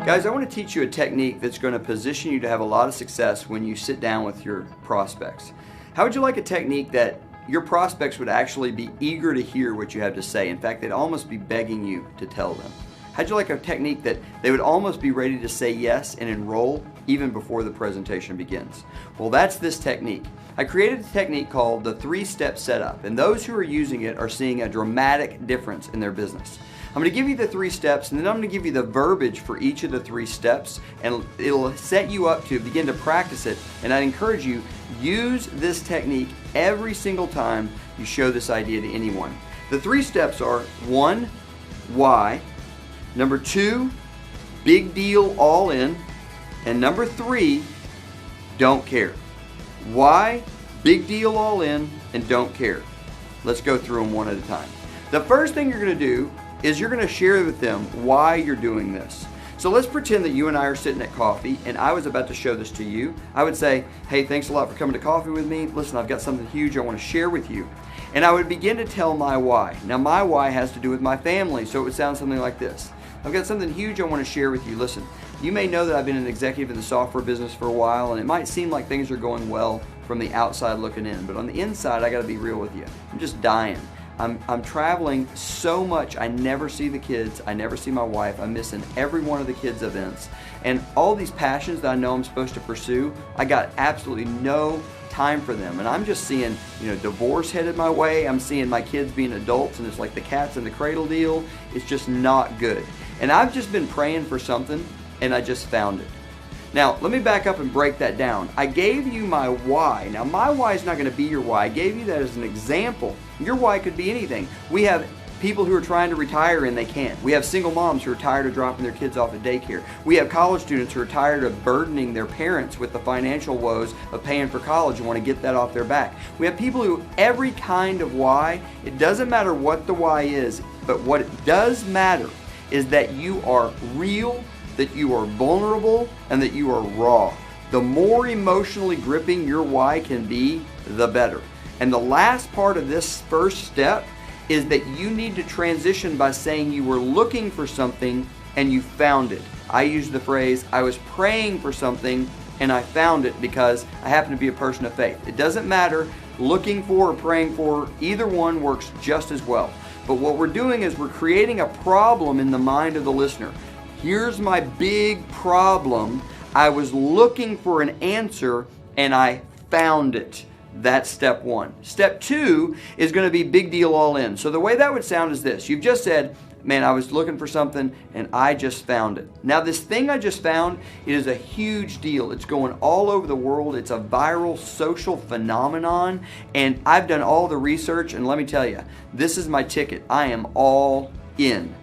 Guys, I want to teach you a technique that's going to position you to have a lot of success when you sit down with your prospects. How would you like a technique that your prospects would actually be eager to hear what you have to say? In fact, they'd almost be begging you to tell them. How'd you like a technique that they would almost be ready to say yes and enroll even before the presentation begins? Well, that's this technique. I created a technique called the 3-step setup, and those who are using it are seeing a dramatic difference in their business. I'm going to give you the 3 steps, and then I'm going to give you the verbiage for each of the 3 steps, and it'll set you up to begin to practice it. And I encourage you, use this technique every single time you show this idea to anyone. The 3 steps are: 1, why; number 2, big deal, all in; and number 3, don't care. Why, big deal, all in, and don't care. Let's go through them one at a time. The first thing you're going to do is you're going to share with them why you're doing this. So let's pretend that you and I are sitting at coffee and I was about to show this to you. I would say, hey, thanks a lot for coming to coffee with me. Listen, I've got something huge I want to share with you. And I would begin to tell my why. Now my why has to do with my family, so it would sound something like this. I've got something huge I want to share with you. Listen, you may know that I've been an executive in the software business for a while, and it might seem like things are going well from the outside looking in, but on the inside, I got to be real with you. I'm just dying. I'm traveling so much, I never see the kids, I never see my wife, I'm missing every one of the kids' events. And all these passions that I know I'm supposed to pursue, I got absolutely no time for them. And I'm just seeing, divorce headed my way, I'm seeing my kids being adults, and it's like the cats in the cradle deal. It's just not good. And I've just been praying for something, and I just found it. Now, let me back up and break that down. I gave you my why. Now, my why is not going to be your why. I gave you that as an example. Your why could be anything. We have people who are trying to retire and they can't. We have single moms who are tired of dropping their kids off at daycare. We have college students who are tired of burdening their parents with the financial woes of paying for college and want to get that off their back. We have people who, every kind of why, it doesn't matter what the why is, but what it does matter is that you are real, that you are vulnerable, and that you are raw. The more emotionally gripping your why can be, the better. And the last part of this first step is that you need to transition by saying you were looking for something and you found it. I use the phrase, I was praying for something and I found it, because I happen to be a person of faith. It doesn't matter, looking for or praying for, either one works just as well. But what we're doing is we're creating a problem in the mind of the listener. Here's my big problem. I was looking for an answer and I found it. That's step 1. Step 2 is going to be big deal, all in. So the way that would sound is this. You've just said, man, I was looking for something and I just found it. Now this thing I just found, it is a huge deal. It's going all over the world. It's a viral social phenomenon, and I've done all the research, and let me tell you, this is my ticket. I am all in.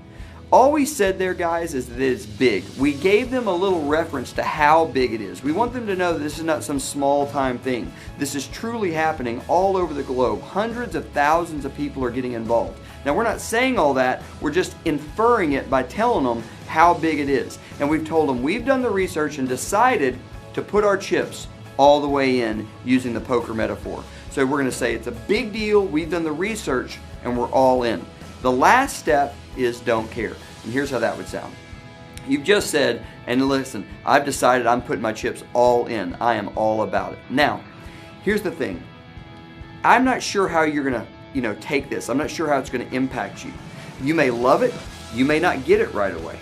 All we said there, guys, is that it's big. We gave them a little reference to how big it is. We want them to know that this is not some small-time thing. This is truly happening all over the globe. Hundreds of thousands of people are getting involved. Now, we're not saying all that. We're just inferring it by telling them how big it is. And we've told them we've done the research and decided to put our chips all the way in, using the poker metaphor. So we're going to say it's a big deal. We've done the research and we're all in. The last step is don't care. And here's how that would sound. You've just said, and listen, I've decided I'm putting my chips all in. I am all about it. Now, here's the thing. I'm not sure how you're going to, take this. I'm not sure how it's going to impact you. You may love it. You may not get it right away.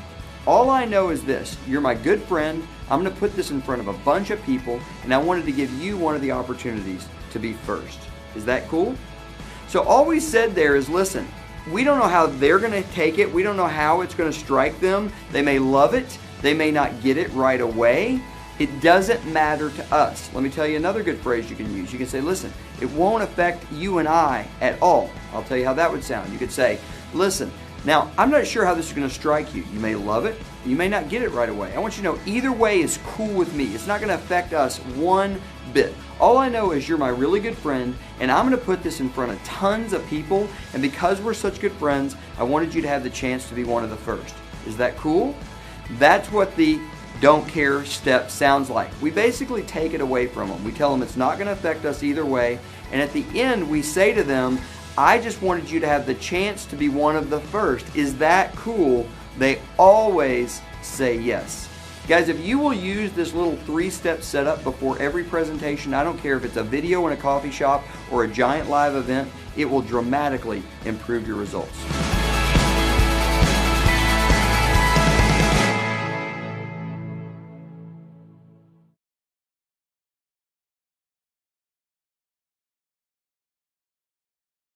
All I know is this. You're my good friend. I'm going to put this in front of a bunch of people, and I wanted to give you one of the opportunities to be first. Is that cool? So all we said there is, listen, we don't know how they're going to take it. We don't know how it's going to strike them. They may love it. They may not get it right away. It doesn't matter to us. Let me tell you another good phrase you can use. You can say, listen, it won't affect you and I at all. I'll tell you how that would sound. You could say, listen, now I'm not sure how this is going to strike you. You may love it. You may not get it right away. I want you to know either way is cool with me. It's not going to affect us one bit. All I know is you're my really good friend, and I'm going to put this in front of tons of people, and because we're such good friends, I wanted you to have the chance to be one of the first. Is that cool? That's what the don't care step sounds like. We basically take it away from them. We tell them it's not going to affect us either way, and at the end we say to them, I just wanted you to have the chance to be one of the first. Is that cool? They always say yes. Guys, if you will use this little 3-step setup before every presentation, I don't care if it's a video in a coffee shop or a giant live event, it will dramatically improve your results.